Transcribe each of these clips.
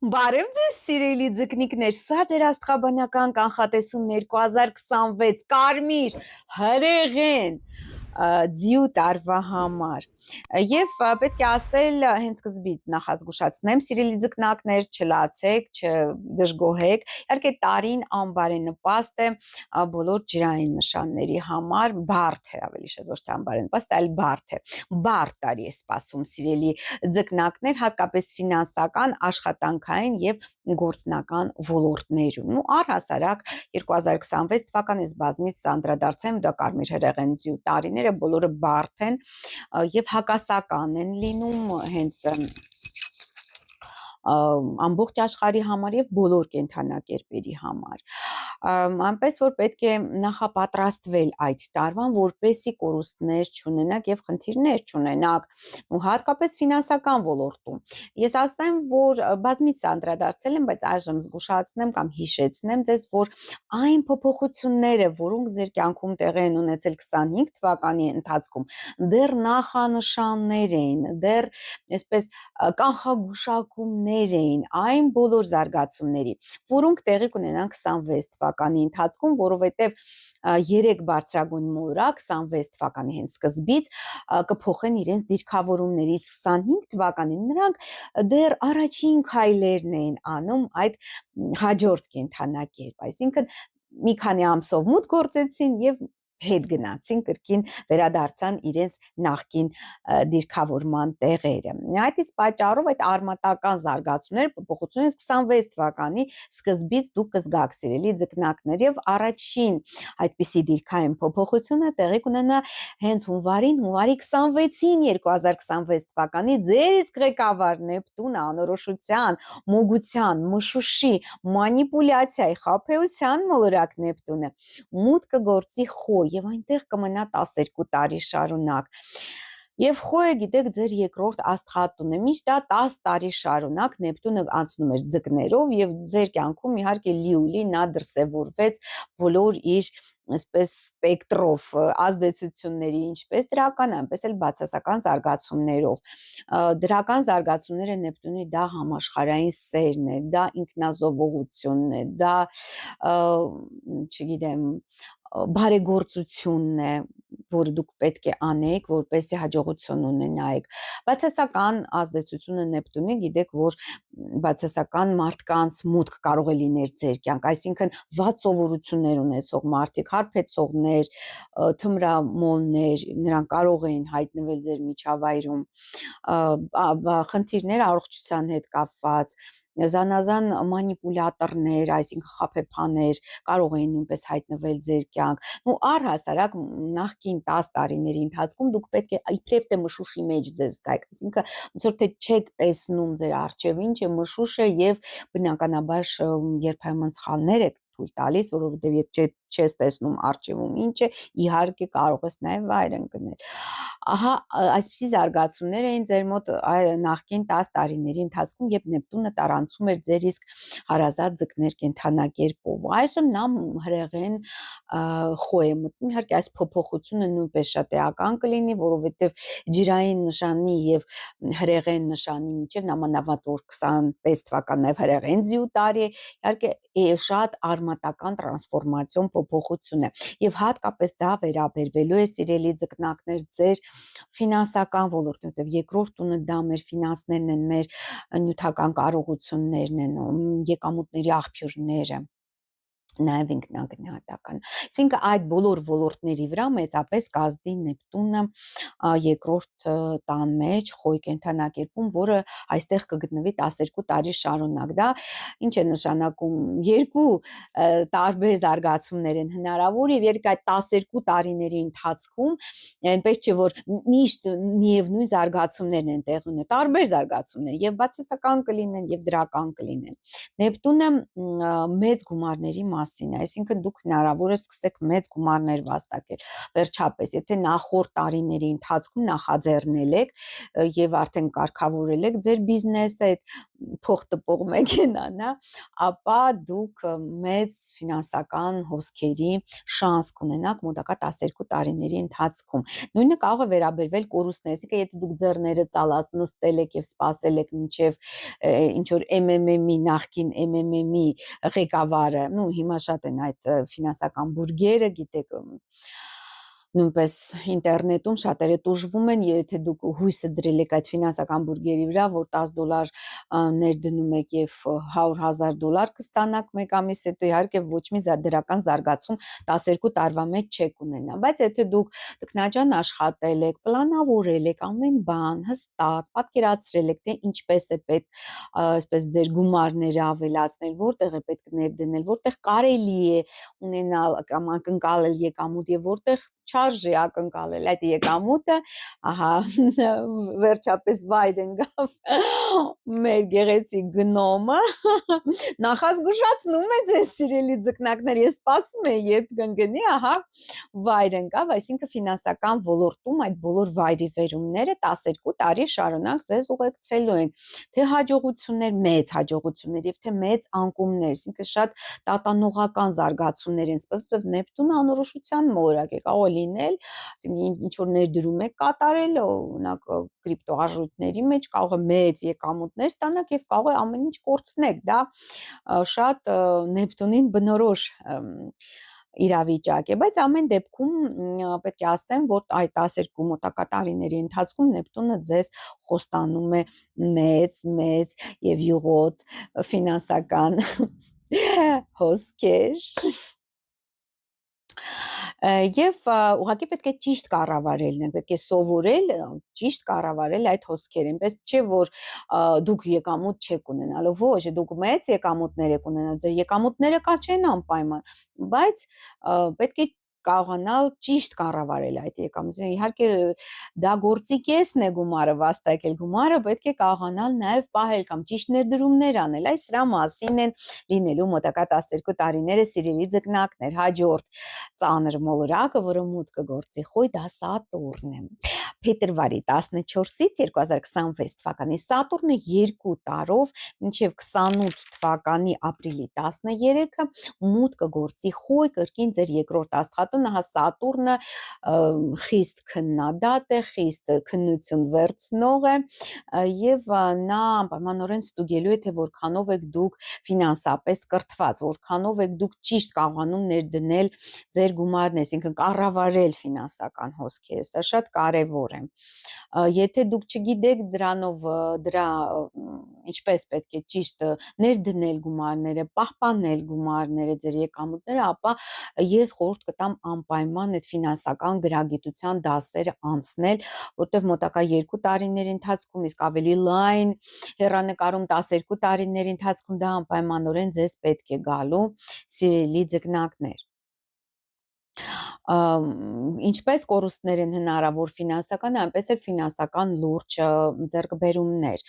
Բարև ձեզ սիրելի ձկնիկներ, սա ձեր աստղաբանական կանխատեսում 2026 կարմիր հրեղեն ձիու տարվա համար եւ պետք է ասել հենց սկզբից նախազգուշացնեմ սիրելի ձկնակներ չլացեք, չդժգոհեք, իհարկե տարին անբարենպաստ է բոլոր ջրային նշանների համար, բարդ է ավելի շատ ոչ թե անբարենպաստ, այլ բարդ է, բարդ տարի է սպասում սիրելի ձկնակներ, հատկապես ֆինանսական, աշխատանքային եւ գործնական ոլորտներում։ Ու առհասարակ 2026 թվականից բազմից անդրադարձեմ դա կարմիր հրեղեն ձիու տարիները բոլորը բարդ են եւ հակասական են լինում հենց ամբողջ աշխարհի համար եւ բոլոր կենդանակերպերի համար այնպես որ պետք է նախապատրաստվել այդ տարվան որպեսի կորուստներ չունենաք եւ խնդիրներ չունենաք ու հատկապես ֆինանսական ոլորտում ես ասեմ որ բազմից անդրադարձել եմ բայց այժմ զգուշացնեմ կամ հիշեցնեմ ձեզ որ այն փոփոխությունները որոնք ձեր կյանքում տեղի են ունեցել 25 թվականի ընթացքում դեռ նախանշաններ էին դեռ այսպես կանխագուշակումներ էին այն բոլոր զարգացումների, որոնք տեղի կունենան 26 թվականի ընթացքում, որովհետև 3 բարձրագույն մոլորակ 26 թվականի հենց սկզբից կփոխեն իրենց դիրքավորումների 25 թվականին նրանք դեռ առաջին քայլերն էին անում այդ հաջորդ կենդանակերպ, այսինքն մի քանի ամսով մուտք գործեցին եւ հետ գնացին կրկին վերադարձան իրենց նախկին դիրքավորման տեղերը։ Այդ իսկ պատճառով այդ արմատական զարգացումները փոփոխությունից 26 թվականի սկզբից դուք կզգաք սիրելի ձկնակներ եւ առաջին այդպիսի դիրքային փոփոխությունը տեղի կունենա հենց հունվարին, հունվարի 26-ին 2026 թվականի ձեր իսկ ղեկավար Նեպտունը անորոշության, մոգության, մշուշի, մանիպուլյացիայի, խաբեության մոլորակ Նեպտունը մուտք կգործի խոյ եւ այնտեղ կմնա 12 տարի շարունակ։ Եվ խոյը գիտեք ձեր երկրորդ աստղատունը, միշտ դա 10 տարի շարունակ Նեպտունը անցնում էր ձկներով եւ ձեր կյանքում իհարկե լիուլի նա դրսևորվեց բոլոր իր այսպես սպեկտրով ազդեցությունների ինչպես դրական, այնպես էլ բացասական զարգացումներով։ Դրական զարգացումները Նեպտունի դա համաշխարհային սերն է, դա ինքնազոհողությունն է, դա չգիտեմ բարեգործությունն է, որը դուք պետք է անեք, որպեսզի հաջողություն ունենայիք։ Բացասական ազդեցությունը Նեպտունի գիտեք, որ բացասական մարդկանց մուտք կարող է լինել ձեր կյանք, այսինքն վատ սովորություններ ունեցող մարդիկ, հարբեցողներ, թմրամոլներ, նրանք կարող են հայտնվել ձեր միջավայրում, խնդիրներ առողջության հետ կապված, զանազան մանիպուլյատորներ, այսինքն խաբեբաներ կարող են նույնպես հայտնվել ձեր կյանք։ Ու առհասարակ նախկին 10 տարիների ընթացքում դուք պետք է իբրև թե մշուշի մեջ ձեզ զգայք, այսինքն ոնց որ թե չեք տեսնում ձեր առջև ինչ է մշուշը եւ բնականաբար երբեմն սխալներ եք թույլ տալիս, որովհետեւ երբ չես տեսնում առջևում ինչ է, իհարկե կարող ես նաեւ վայր ընկնել։ Ահա այսպիսի զարգացումներ էին ձեր մոտ նախկին 10 տարիների ընթացքում, երբ Նեպտունը տարանցում էր ձեր իսկ հարազատ ձկներ կենդանակերպով։ Այժմ նա հրեղեն խոյ է մտնում, իհարկե այս փոփոխությունը նույնպես շատ էական կլինի, որովհետև ջրային նշանի եւ հրեղեն նշանի միջև նամանավանդ որ 25 թվականն նաեւ հրեղեն ձիու տարի է, իհարկե շատ արմատական տրանսֆորմացիոն փոփոխություն է եւ հատկապես դա վերաբերվելու է սիրելի ձկնակներ ձեր ֆինանսական ոլորտին, որտեղ երկրորդ տունը դա մեր ֆինանսներն են, մեր նյութական կարողություններն են, եկամուտների աղբյուրները նաև ինքնագնահատական։ Այսինքն այդ բոլոր ոլորտների վրա մեծապես կազդի Նեպտունը երկրորդ տան մեջ խոյ կենդանակերպում, որը այստեղ կգտնվի 12 տարի շարունակ։ Դա ինչ է նշանակում, երկու տարբեր զարգացումներ են հնարավոր եւ երբ այդ 12 տարիների ընթացքում այնպես չէ որ միշտ միևնույն զարգացումներն են տեղի ունենում, տարբեր զարգացումներ եւ բացասական կլինեն եւ դրական կլինեն։ Նեպտունը մեծ գումարների մասին, այսինքն դուք հնարավոր է սկսեք մեծ գումարներ վաստակել։ Վերջապես, եթե նախորդ տարիների ընթացքում նախաձեռնել եք եւ արդեն կարգավորել եք ձեր բիզնեսը, այդ փող տպող մեքենան, հա, ապա դուք մեծ ֆինանսական հոսքերի շանս կունենաք մոտակա 12 տարիների ընթացքում։ Նույնը կարող է վերաբերվել կորուստների, այսինքն եթե դուք ձեռները ծալած նստել եք եւ սպասել եք մինչեւ ինչ որ MMM-ի նախկին MMM-ի ղեկավարը, հիմա շատ են այդ ֆինանսական բուրգերը, գիտեք, նույնպես ինտերնետում շատերը տուժվում են, եթե դուք հույսը դրել եք այդ ֆինանսական բուրգերի վրա, որ $10 ներդնում եք եւ $100,000 կստանաք մեկ ամիս հետո, իհարկե ոչ մի դրական զարգացում 12 տարվա մեջ չեք ունենա, բայց եթե դուք տքնաջան աշխատել եք, պլանավորել եք ամեն բան, հստակ պատկերացրել եք, թե ինչպես է պետք, այսպես ձեր գումարները ավելացնել, որտեղ է պետք ներդնել, որտեղ կարելի է ունենալ կամ ակնկալել եկամուտ եւ որտեղ չարժե ակնկալել այդ եկամուտը, ահա վերջապես վայր ընկավ մեր գեղեցիկ գնոմը, նախազգուշացնում է ձեզ սիրելի ձկնակներ, ես սպասում եմ երբ կընկնի, ահա վայր ընկավ, այսինքն ֆինանսական ոլորտում այդ բոլոր վայրիվերումները 12 տարի շարունակ ձեզ ուղեկցելու են, թե հաջողություններ, մեծ հաջողություններ եւ թե մեծ անկումներ, այսինքն շատ տատանողական զարգացումներ են սպասվում, Նեպտունը անորոշության մոլորակ է, կարող է լինել, ինչ որ ներդրում եք կատարել, օրինակ կրիպտոարժույթների մեջ, կարող է մեծ եկամուտներ ստանաք եւ կարող է ամեն ինչ կորցնեք, դա շատ Նեպտունին բնորոշ իրավիճակ է, բայց ամեն դեպքում պետք է ասեմ, որ այդ 12 մոտակա տարիների ընթացքում Նեպտունը ձեզ խոստանում է մեծ եւ յուղոտ ֆինանսական հոսքեր եւ ուղղակի պետք է ճիշտ կառավարել, պետք է սովորել ճիշտ կառավարել այդ հոսքերը, այնպես չէ որ դուք եկամուտ չեք ունենալու, ոչ, դուք մեծ եկամուտներ եք ունենալու, ձեր եկամուտները կա չեն անպայման, բայց պետք է կարողանալ ճիշտ կառավարել այդ եկամուտը, իհարկե դա գործի կեսն է գումարը վաստակել, գումարը պետք է կարողանալ նաև պահել կամ ճիշտ ներդրումներ անել, այս սրա մասին են լինելու մոտակա 12 տարիները սիրելի ձկնակներ, հաջորդ ծանր մոլորակը, որը մուտք կգործի խոյ, դա Սատուրն է, փետրվարի 14-ից 2026 թվականի Սատուրնը 2 տարով մինչև 28 թվականի ապրիլի 13-ը մուտք կգործի խոյ, կրկին ձեր երկրորդ աստղատունը, հա Սատուրնը խիստ քննադատ է, խիստ քննություն վերցնող է եւ նա անպայմանորեն ստուգելու է, թե որքանով եք դուք ֆինանսապես կրթված, որքանով եք դուք ճիշտ կարողանում ներդնել ձեր գումարն, այսինքն կառավարել ֆինանսական հոսքերը, սա շատ կարևոր է։ Եթե դուք չգիտեք դրանով դրա ինչպես պետք է ճիշտ ներդնել գումարները, պահպանել գումարները, ձեր եկամուտները, ապա ես խորհուրդ կտամ անպայման այդ ֆինանսական գրագիտության դասերը անցնել, որտեղ մոտակա 2 տարիների ընթացքում, իսկ ավելի լայն հեռանկարում 12 տարիների ընթացքում դա անպայմանորեն ձեզ պետք է գալու, սիրելի ձկնակներ։ Ինչպես կորուստներ են հնարավոր ֆինանսական, այնպես էլ ֆինանսական լուրջ ձեռքբերումներ։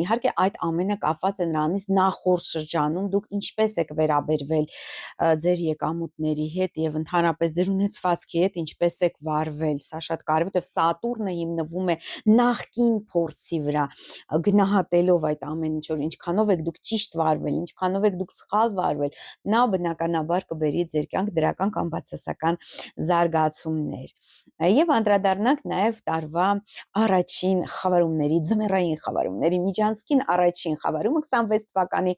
Իհարկե այդ ամենը կապված է նրանից նախորդ շրջանում դուք ինչպես եք վերաբերվել ձեր եկամուտների հետ եւ ընդհանրապես ձեր ունեցվածքի հետ ինչպես եք վարվել։ Սա շատ կարևոր է, Սատուրնը հիմնվում է նախկին փորձի վրա, գնահատելով այդ ամեն ինչ, որ ինչքանով եք դուք ճիշտ վարվել, ինչքանով եք դուք սխալ վարվել, նա բնականաբար կբերի ձեր կյանք դրական կամ բացասական զարգացումներ եւ անդրադառնանք նաեւ տարվա առաջին խավարումների, ձմեռային խավարումների միջանցքին առաջին խավարումը 26 թվականի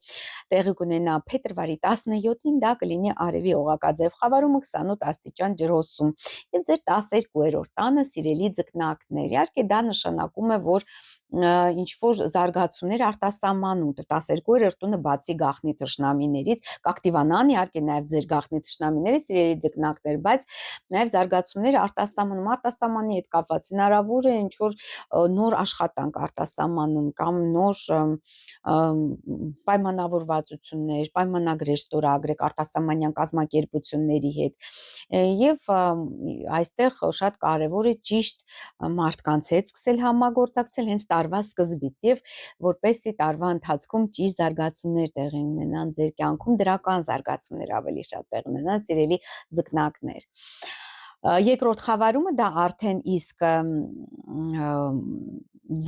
տեղի կունենա փետրվարի 17-ին, դա կլինի արևի օղակաձև խավարումը 28 աստիճան ջրհոսում եւ ձեր 12-րդ տանը սիրելի ձկնակներ, իհարկե դա նշանակում է, որ ինչ որ զարգացումներ արտասահմանում, 12-րդ տունը բացի գաղտնի թշնամիներից կակտիվանան իհարկե նաև ձեր գաղտնի թշնամիները, սիրելի ձկնակներ, բայց նաև զարգացումներ արտասահմանի հետ կապված հնարավոր է ինչ որ նոր աշխատանք արտասահմանում կամ նոր պայմանավորվածություններ, պայմանագրեր ստորագրեք արտասահմանյան կազմակերպությունների հետ եւ այստեղ շատ կարեւոր է ճիշտ մարդկանց հետ սկսել համագործակցել հենց տարվա սկզբից եւ որպեսզի տարվա ընթացքում ճիշտ զարգացումներ տեղի ունենան ձեր կյանքում, դրական զարգացումներ ավելի շատ տեղի ունենան, սիրելի ձկնակներ։ Երկրորդ խավարումը դա արդեն իսկ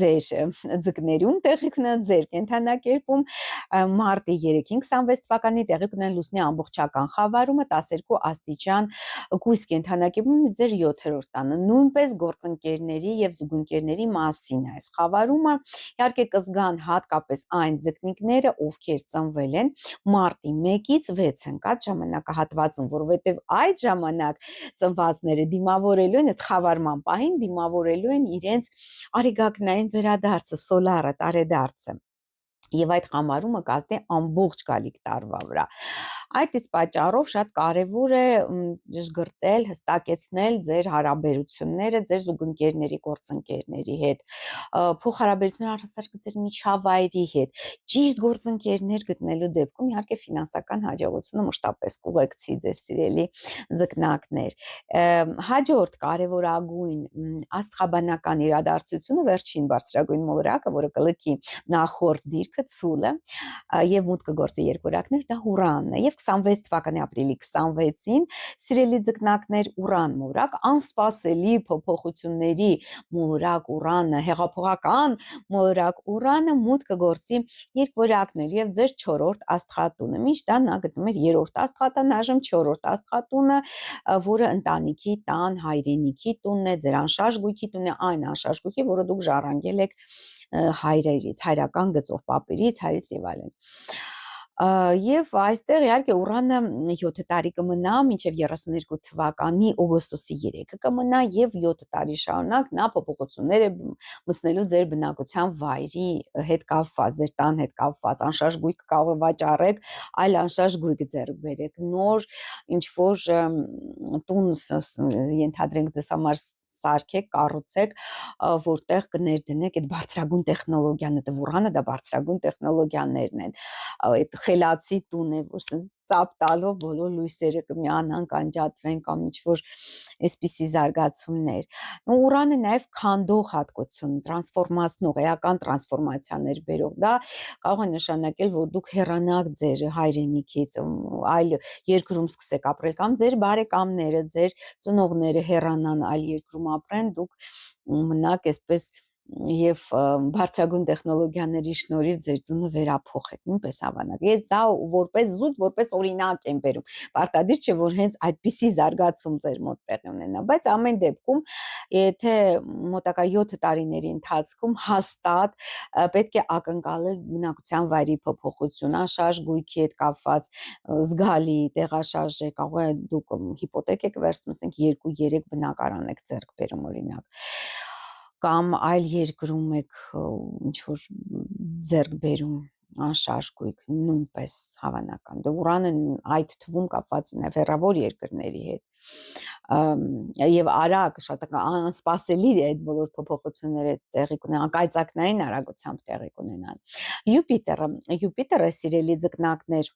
ձեր ձկներում տեղի կունենա ձեր կենդանակերպում, մարտի 3-ին 26 թվականի տեղի կունենա լուսնի ամբողջական խավարումը 12 աստիճան կույս կենդանակերպում ձեր 7-րդ տանը, նույնպես գործընկերների եւ զուգընկերների մասին այս խավարումը, իհարկե կզգան հատկապես այն ձկնիկները, ովքեր ծնվել են մարտի 1-ից 6 ընկած ժամանակահատվածում, որովհետեւ այդ ժամանակ ծնվածները դիմավորելու են, այս խավարման պահին դիմավորելու են իրենց արեգակնային վերադարձը, սոլարը, տարեդարձը եւ այդ խամարումը կազմի ամբողջ գալիք տարվա վրա։ Այդ իսկ պատճառով շատ կարևոր է ճշգրտել, հստակեցնել ձեր հարաբերությունները ձեր զուգընկերների, գործընկերների հետ, փոխհարաբերություններ առհասարակ ձեր միջավայրի հետ, ճիշտ գործընկերներ գտնելու դեպքում իհարկե ֆինանսական հաջողությունը մշտապես կուղեկցի ձեզ սիրելի ձկնակներ։ Հաջորդ կարևորագույն աստղաբանական իրադարձությունը վերջին բարձրագույն մոլորակը, որը կլքի նախորդ դիրքը ցուլը եւ մուտքը գործի երկորակներ դա Ուրանն է եւ 26 թվականի ապրիլի 26-ին սիրելի ձկնակներ Ուրան մոլորակ անսպասելի փոփոխությունների մոլորակ Ուրանը հեղափոխական մոլորակ Ուրանը մուտքը գործի երկորակներ եւ ձեր 4-րդ աստղատունը միշտ դա նա գտնում էր 3-րդ աստղատան այժմ 4-րդ աստղատունը որը ընտանիքի տան հայրենիքի տունն է ձեր անշարժ գույքի տունն է այն անշարժ գույքի որը դուք ժառանգել եք հայրերից, հայրական գծով, պապերից, հայրից եւ այլն։ Եվ այստեղ իհարկե Ուրանը 7 տարի կմնա, մինչև 32 թվականի օգոստոսի 3-ը կմնա եւ 7 տարի շարունակ նա փոփոխություններ է մտցնելու ձեր բնակության վայրի հետ կապված, ձեր տան հետ կապված, անշարժ գույք կարող է վաճառեք, այլ անշարժ գույք ձեռք բերեք, նոր ինչ որ տուն ենթադրենք ձեզ համար սարքեք, կառուցեք, որտեղ կներդնեք այդ բարձրագույն տեխնոլոգիան, այդ Ուրանը դա բարձրագույն տեխնոլոգիաներն են, այդ խելացի տուն է, որ sense ծապ տալով բոլոր լույսերը կմիանան, կանջատվեն կամ ինչ-որ այսպիսի զարգացումներ։ Ուրանը նաև քանդող հատկություն, տրանսֆորմացնող, էական տրանսֆորմացիաներ բերող, դա կարող է նշանակել, որ դուք հեռանաք ձեր հայրենիքից, այլ երկրում սկսեք ապրել կամ ձեր բարեկամները, ձեր ծնողները հեռանան այլ երկրում ապրեն, դուք մնաք այսպես եւ բարձրագույն տեխնոլոգիաների շնորհիվ ձեր տունը վերափոխեք, նույնպես հավանակ։ Ես դա որպես զուտ, որպես օրինակ եմ բերում։ Պարտադիր չէ, որ հենց այդպիսի զարգացում ձեր մոտ տեղի ունենա, բայց ամեն դեպքում, եթե մոտակա 7 տարիների ընթացքում հաստատ պետք է ակնկալել բնակության վայրի փոփոխություն, անշարժ գույքի հետ կապված զգալի տեղաշարժ, կարող է դուք հիպոթեք եք վերցնում, ասենք 2-3 բնակարան եք ձեռք բերում օրինակ կամ այլ երկրում եք ինչ-որ ձեռք բերում անշարժ գույք, նույնպես հավանական։ Դե Ուրանը այդ թվում կապված է նաև հեռավոր երկրների հետ եւ արագ շատ անսպասելի է այդ բոլոր փոփոխությունները տեղի կունենան, կայծակնային արագությամբ տեղի կունենան։ Յուպիտերը սիրելի ձկնակներ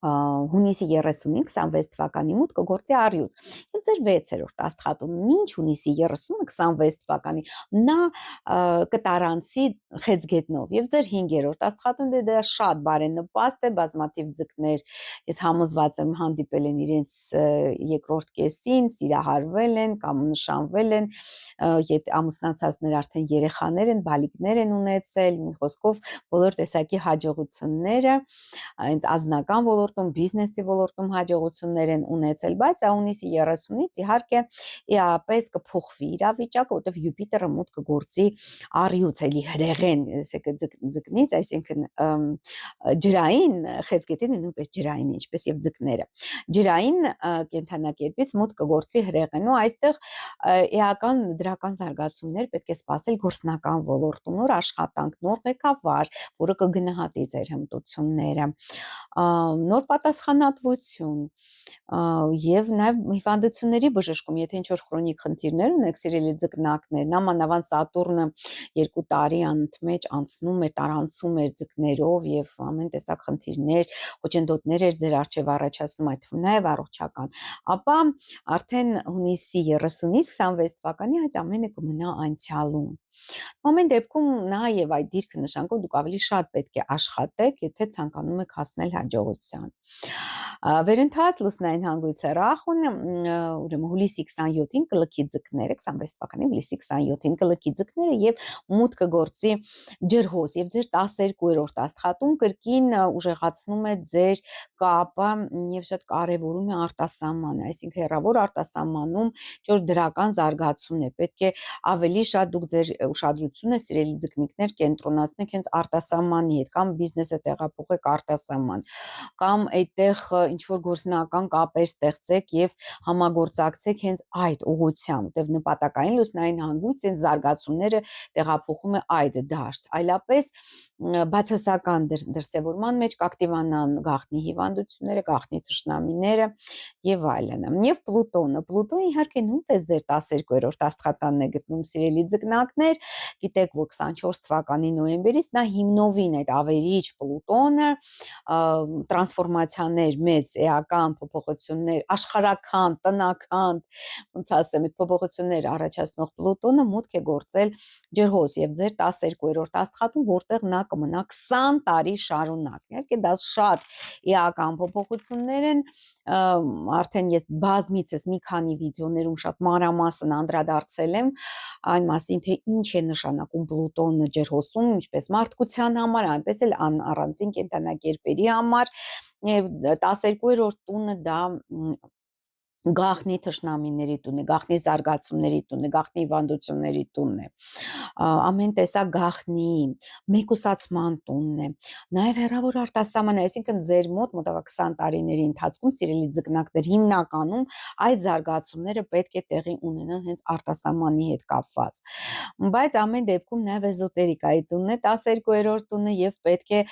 հունիսի 30-ին 26 թվականի մուտքը գործի առյուծ եւ ձեր 6-րդ աստղատուն մինչ հունիսի 30-ը 26 թվականի նա կտարանցի խեցգետնով եւ ձեր 5-րդ աստղատուն դա շատ բարենպաստ է բազմաթիվ ձկներ ես համոզված եմ հանդիպել են իրենց երկրորդ կեսին սիրահարվել են կամ նշանվել են ամուսնացածներ արդեն երեխաներ են բալիկներ են ունեցել մի խոսքով բոլոր տեսակի հաջողությունները այնց ազնական ոլորտում, բիզնեսի ոլորտում հաջողություններ են ունեցել, բայց հունիսի 30-ից իհարկե իապես կփոխվի իրավիճակը, որտեղ Յուպիտերը մուտք կգործի առյուծ, էլի հրեղեն, ձկնից, այսինքն ջրային խեցգետին նույնպես ջրային, ինչպես եւ ձկները։ Ջրային կենդանակերպից մուտք կգործի հրեղեն ու այստեղ էական դրական զարգացումներ պետք է սպասել գործնական ոլորտում, նոր աշխատանք, նոր ղեկավար, որը կգնահատի ձեր հմտությունները, նոր պատասխանատվություն եւ նաեւ հիվանդությունների բժշկում, եթե ինչ-որ քրոնիկ խնդիրներ ունեք, սիրելի ձկնակներ, նամանավանդ Սատուրնը 2 տարի անընդմեջ անցնում է, տարանցում է ձկներով եւ ամեն տեսակ խնդիրներ, խոչընդոտներ էր ձեր արժեվ առաջացնում, այդ թվում նաեւ առողջական, ապա արդեն հունիսի 30-ից 26 թվականի այդ ամենը կմնա անցյալում։ Ամեն դեպքում նաև այդ դիրքը նշանակում դուք ավելի շատ պետք է աշխատեք, եթե ցանկանում եք հասնել հաջողության։ Վերընթաց լուսնային հանգույց հեռախուն, ուրեմն հուլիսի 27-ին կլքի ձկները, 26 թվականի հուլիսի 27-ին կլքի ձկները եւ մուտքը գործի ջրհոս եւ ձեր 12-րդ աստղատուն կրկին ուժեղացնում է ձեր կապը եւ շատ կարեւորում է արտասահմանը, այսինքն հեռավոր արտասահմանում ինչ-որ դրական զարգացումն է, պետք է ավելի շատ դուք ձեր ուշադրությունը սիրելի ձկնիկներ կենտրոնացնեք հենց արտասահմանի հետ կամ բիզնեսը տեղափոխեք արտասահման կամ այդտեղ ինչ-որ գործնական կապեր ստեղծեք եւ համագործակցեք հենց այդ ուղղությամբ, որտեղ նպատակային լուսնային հանգույց են զարգացումները տեղափոխում է այդ դաշտ, այլապես բացասական դրսևորման մեջ կակտիվանան գաղտնի հիվանդությունները, գաղտնի թշնամիները եւ այլն։ Եվ Պլուտոնը իհարկե նույնպես ձեր 12-րդ աստղատանն է գտնում սիրելի ձկնակներ, գիտեք, որ 24 թվականի նոյեմբերից նա հիմնովին այդ ավերիչ Պլուտոնը տրանսֆորմացիաներ, մեծ էական փոփոխություններ, աշխարհական, տնական, ոնց ասեմ, այդ փոփոխություններ առաջացնող Պլուտոնը մուտք է գործել ջրհոս եւ ձեր 12-րդ աստղատուն, որտեղ նա կմնա 20 տարի շարունակ։ Իհարկե դա շատ էական փոփոխություններ են, արդեն ես բազմիցս մի քանի վիդեոներում շատ մանրամասն անդրադարձել եմ այն մասին, թե ինչ է նշանակում Պլուտոնը ջրհոսում, ինչպես մարդկության համար, այնպես էլ առանձին կենդանակերպերի համար, եւ 12-րդ տունը դա գաղտնի թշնամիների տուն է, գաղտնի զարգացումների տուն է, գաղտնի հիվանդությունների տուն է, ամեն տեսակ գաղտնի մեկուսացման տունն է, նաև հեռավոր արտասահման, այսինքն ձեր մոտակա 20 տարիների ընթացքում սիրելի ձկնակներ հիմնականում այդ զարգացումները պետք է տեղի ունենան հենց արտասահմանի հետ կապված, բայց ամեն դեպքում նաև էզոտերիկայի տունն է 12-րդ տունը եւ պետք է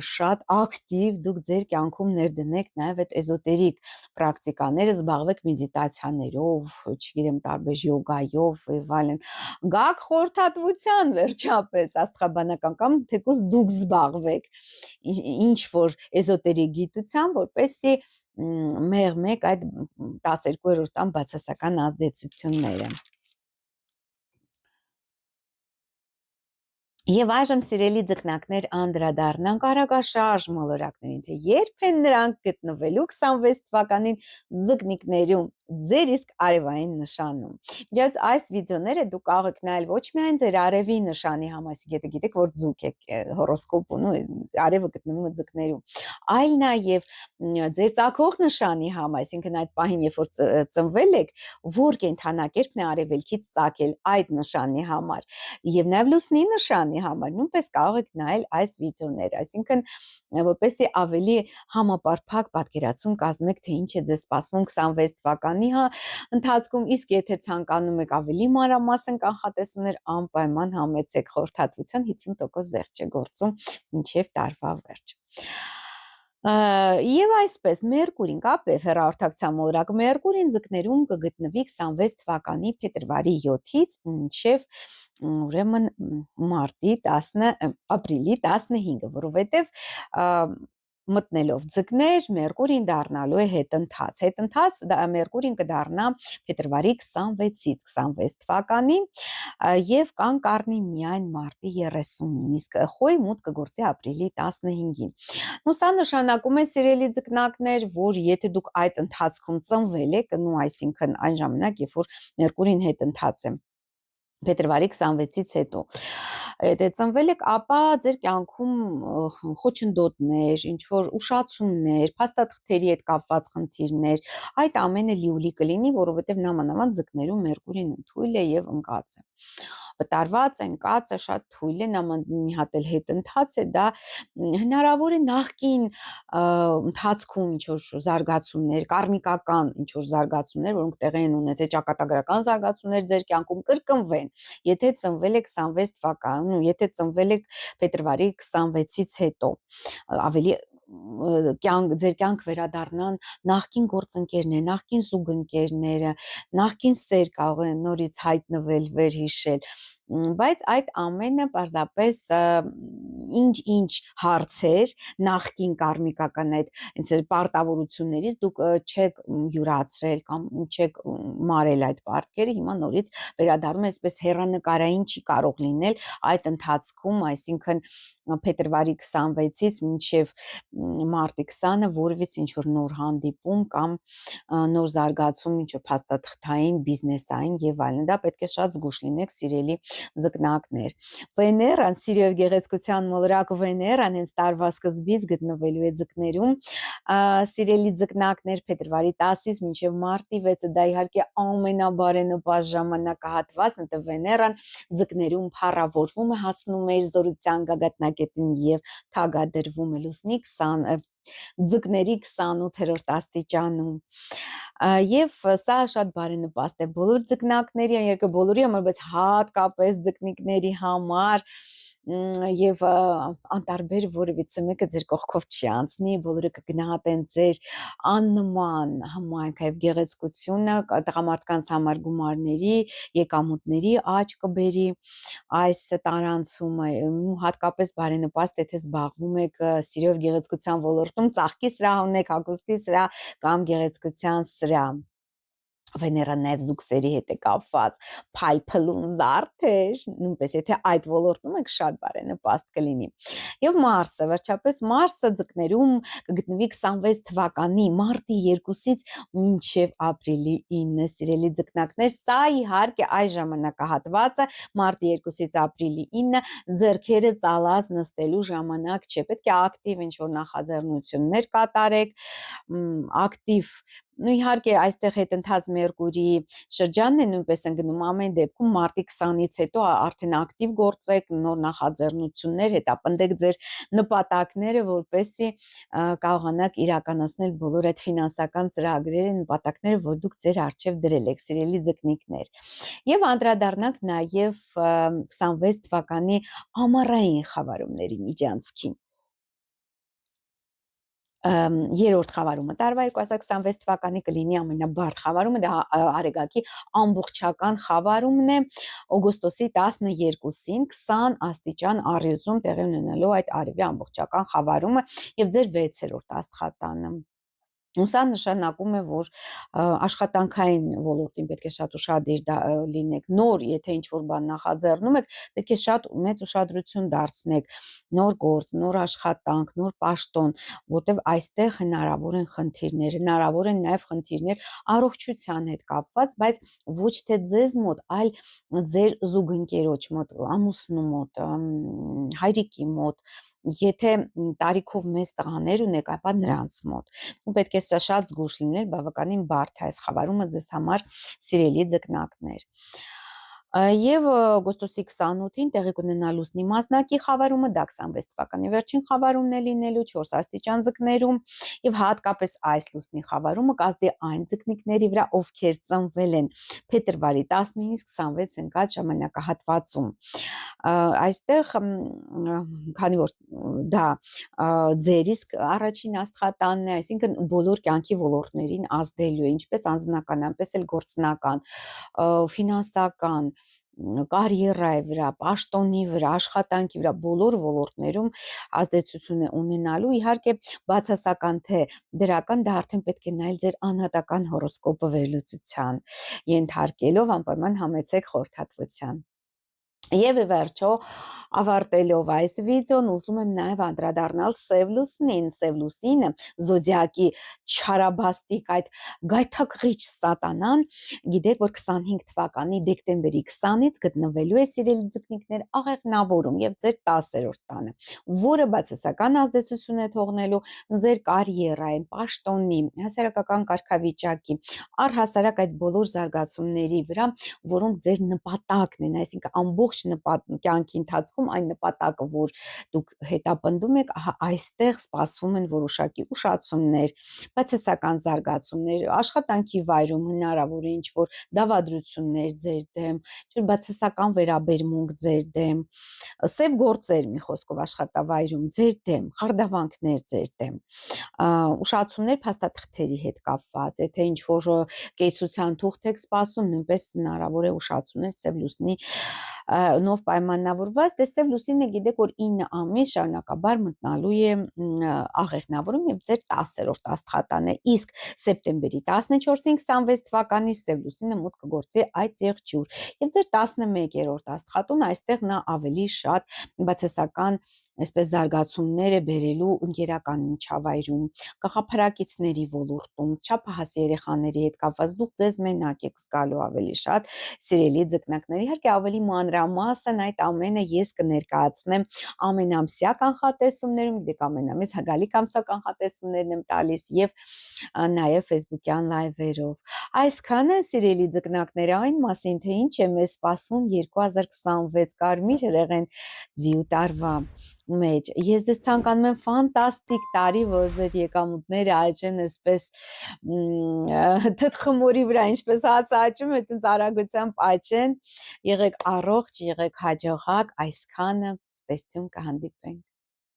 շատ ակտիվ դուք ձեր կյանքում ներդնեք նաև այդ էզոտերիկ պրակտիկաները, զբաղվեք մեդիտացիաներով, չգիտեմ, տարբեր յոգայով եւ այլն։ Գաք խորհրդատվության վերջապես աստղաբանական կամ թեկուզ դուք զբաղվեք ինչ որ էզոտերիկ գիտությամբ, որպեսզի մեղմեք այդ 12-րդ տան բացասական ազդեցությունները։ Եվ այժմ սիրելի ձկնակներ անդրադառնանք արագաշարժ մոլորակներին, թե երբ են նրանք գտնվելու 26 թվականին ձկնիկներում ձեր իսկ արևային նշանում։ Միջոց այս վիդեոները դուք կարող եք նայել ոչ միայն ձեր արևի նշանի համար, եթե գիտեք, որ ձուկ եք հորոսկոպում, արևը գտնվում է ձկներում, այլ նաև ձեր ծագող նշանի համար, այսինքն այդ պահին, երբ որ ծնվել եք, որ կենդանակերպն է արևելքից ծագել այդ նշանի համար, եւ նաև լուսնի նշանի համար նույնպես կարող եք նայել այս վիդեոները, այսինքն որպեսզի ավելի համապարփակ պատկերացում կազմեք, թե ինչ է ձեզ սպասվում 26 թվականի ընթացքում, իսկ եթե ցանկանում եք ավելի մանրամասն կանխատեսումներ, անպայման համեցեք խորհրդատվության 50% զեղչ է գործում մինչև տարվա վերջ։ Եվ այսպես Մերկուրին կապև հեռահաղորդակցության մոլորակ Մերկուրին ձկներում կգտնվի 26 թվականի փետրվարի 7-ից մինչև ուրեմն ապրիլի 15-ը, որովհետև մտնելով ձկներ, Մերկուրին դառնալու է հետընթաց Մերկուրին կդառնա փետրվարի 26-ից 26 թվականին եւ կան կառնի միայն մարտի 30-ին, իսկ խոյ մուտք կգործի ապրիլի 15-ին։ Սա նշանակում է սիրելի ձկնակներ, որ եթե դուք այդ ընթացքում ծնվել եք, այսինքն այն ժամանակ, երբ որ Մերկուրին հետընթաց է փետրվարի 26-ից հետո եթե ծնվել եք, ապա ձեր կյանքում խոչընդոտներ, ինչ-որ ուշացումներ, փաստաթղթերի հետ կապված խնդիրներ, այդ ամենը լիուլի կլինի, որովհետև նամանավանդ ձկներում Մերկուրին թույլ է եւ ընկած է, վտարված է, ընկած է, շատ թույլ է, նաման մի հատ էլ հետընթաց է, դա հնարավոր է նախկին ընթացքում ինչ-որ զարգացումներ, կարմիկական ինչ-որ զարգացումներ, որոնք տեղի են ունեցել, ճակատագրական զարգացումներ ձեր կյանքում կրկնվեն, եթե ծնվել եք 26 թվականին, եթե ծնվել եք փետրվարի 26-ից հետո, ավելի ձեր կյանք վերադառնան նախկին գործընկերներ, նախկին զուգընկերները, նախկին սեր կարող են նորից հայտնվել, վերհիշել, բայց այդ ամենը պարզապես ինչ հարցեր նախկին կարմիկական այդ պարտավորություններից դուք չեք յուրացրել կամ չեք մարել այդ պարտքերը, հիմա նորից վերադառնում է, այսպես հեռանկարային չի կարող լինել այդ ընթացքում, այսինքն փետրվարի 26-ից մինչև մարտի 20-ը որևէ ինչ-որ նոր հանդիպում կամ նոր զարգացում, ինչ-որ փաստաթղթային, բիզնեսային եւ այլն, դա պետք է շատ զգուշ լինեք, սիրելի ձկնակներ։ Վեներան, սիրո եւ գեղեցկության մոլորակ Վեներան հենց տարվա սկզբից գտնվելու է ձկներում, սիրելի ձկնակներ, փետրվարի 10-ից մինչև մարտի 6-ը, դա իհարկե ամենաբարենպաստ ժամանակահատվածն է, Վեներան ձկներում փառավորվում է, հասնում է իր զորության գագաթնակետին եւ թագադրվում է լուսնի 20 ձկների 28-րդ աստիճանում եւ սա շատ բարենպաստ է բոլոր ձկնակների, երկը բոլորի համար, բայց հատկապես ձկնիկների համար եւ անտարբեր որևիցե մեկը ձեր կողքով չի անցնի, բոլորը կգնահատեն ձեր աննման հմայքը եւ գեղեցկությունը, տղամարդկանց համար գումարների, եկամուտների աճ կբերի այս տարանցումը, հատկապես բարենպաստ եթե զբաղվում եք սիրո եւ գեղեցկության ոլորտում, ծաղկի սրահ ունեք, հագուստի սրահ կամ գեղեցկության սրահ։ Վեներա նաև զուգսերի հետ է կապված, փայլփլուն զարդեր, նույնպես եթե այդ ոլորտում եք շատ բարենպաստ կլինի։ Եվ Մարսը, վերջապես Մարսը ձկներում կգտնվի 26 թվականի մարտի 2-ից մինչև ապրիլի 9, սիրելի ձկնակներ, սա իհարկե այս ժամանակահատվածը մարտի 2-ից ապրիլի 9 ձեռքերը ծալած նստելու ժամանակ չէ, պետք է ակտիվ ինչ-որ նախաձեռնություններ կատարեք, ակտիվ իհարկե այստեղ հետընթաց Մերկուրի շրջանն է նույնպես ընկնում, ամեն դեպքում մարտի 20-ից հետո արդեն ակտիվ գործեք, նոր նախաձեռնություններ, հետապնդեք ձեր նպատակները, որպեսզի կարողանաք իրականացնել բոլոր այդ ֆինանսական ծրագրերը, նպատակները, որ դուք ձեր առջև դրել եք, սիրելի ձկնիկներ։ Եվ անդրադառնանք նաև 26 թվականի ամառային խավարումների միջանցքին։ Երրորդ խավարումը տարվա 2026 թվականի կլինի ամենաբարդ խավարումը, դա Արեգակի ամբողջական խավարումն է, օգոստոսի 12-ին 20 աստիճան առյուծում տեղի ունենալու այդ արևի ամբողջական խավարումը եւ ձեր 6-րդ աստղատանը։ Սա նշանակում է, որ աշխատանքային ոլորտին պետք է շատ ուշադիր լինեք, նոր, եթե ինչ-որ բան նախաձեռնում եք, պետք է շատ մեծ ուշադրություն դարձնեք, նոր գործ, նոր աշխատանք, նոր պաշտոն, որտեղ այստեղ հնարավոր են խնդիրներ, հնարավոր են նաև խնդիրներ առողջության հետ կապված, բայց ոչ թե ձեզ մոտ, այլ ձեր զուգընկերոջ մոտ, ամուսնու մոտ, հայրիկի մոտ, եթե տարիքով մեծ տղաներ ունեք, ապա նրանց մոտ։ Պետք է շատ զգուշ լինել, բավականին բարդ է այս խավարումը ձեզ համար, սիրելի ձկնակներ։ Եվ օգոստոսի 28-ին տեղի կունենա լուսնի մասնակի խավարումը, դա 26 թվականի վերջին խավարումն է լինելու 4 աստիճան ձկներում, եւ հատկապես այս լուսնի խավարումը կազդի այն ձկնիկների վրա, ովքեր ծնվել են փետրվարի 19-ից 26 ընկած ժամանակահատվածում։ Այստեղ, քանի որ դա ձեր իսկ առաջին աստղատանն է, այսինքն բոլոր կյանքի ոլորտներին ազդելու է, ինչպես անձնական, այնպես էլ գործնական, ֆինանսական, կարիերայի վրա, պաշտոնի վրա, աշխատանքի վրա, բոլոր ոլորտներում ազդեցություն է ունենալու, իհարկե բացասական թե դրական, դա արդեն պետք է նայել ձեր անհատական հորոսկոպը վերլուծության ենթարկելով, անպայման համեցեք խորհրդատվության։ Եվ վերջո, ավարտելով այս վիդեոն, ուզում եմ նաև անդրադառնալ Սև լուսնին, Սև լուսինը, զոդիակի չարաբաստիկ այդ գայթակղիչ սատանան, գիտեք, որ 25 թվականի դեկտեմբերի 20-ից գտնվելու է, սիրելի ձկնիկներ, աղեղնավորում եւ ձեր 10-րդ տանը, որը բացասական ազդեցություն է թողնելու ձեր կարիերայի, պաշտոնի, հասարակական կարգավիճակի, առհասարակ այդ բոլոր զարգացումների վրա, որոնք ձեր նպատակն են, այսինքն ամբողջ կյանքի ընթացքում այն նպատակը, որ դուք հետապնդում եք, այստեղ սպասվում են որոշակի ուշացումներ, բացասական զարգացումներ, աշխատանքի վայրում հնարավոր է ինչ-որ դավադրություններ ձեր դեմ, բացասական վերաբերմունք ձեր դեմ, սև գործեր մի խոսքով աշխատավայրում ձեր դեմ, խարդավանքներ ձեր դեմ, ուշացումներ փաստաթղթերի հետ կապված, եթե ինչ-որ կեցության թուղթ եք սպասում, նույնպես հնարավոր է ուշացումներ Սև լուսնի նով պայմանավորված, տեսև լուսինը գիտեք, որ 9 ամիս շարունակաբար մտնալու է աղեղնավորում եւ ձեր 10-րդ աստղատան է, իսկ սեպտեմբերի 14-ին 26 թվականի Սև լուսինը մուտք կգործի այդ եղջյուր եւ ձեր 11-րդ աստղատուն, այստեղ նա ավելի շատ բացասական այսպես զարգացումներ է բերելու ընկերական միջավայրում, գաղափարակիցների ոլորտում, չափահաս երեխաների հետ կապված, դուք ձեզ մենակ եք զգալու ավելի շատ, սիրելի ձկնակներ, իհարկե ավելի մանրամասն այդ ամենը ես կներկայացնեմ ամենամսյա կանխատեսումներում, դեք ամենամեծ հագալի ամսյա կանխատեսումներն եմ տալիս եւ նաեւ Facebook-յան լայվերով։ Այսքանը սիրելի ձկնակներ, այն մասին, թե ինչ է մեզ սպասվում 2026 կարմիր հրեղեն ձիու տարվա մեջ։ Ես ձեզ ցանկանում եմ ֆանտաստիկ տարի, որ ձեր եկամուտները աճեն այսպես թթխմորի վրա, ինչպես հացը աճում, այդպես արագությամբ աճեն։ Եղեք առողջ, եղեք հաջողակ, այսքանը, ցտեսություն, կհանդիպենք։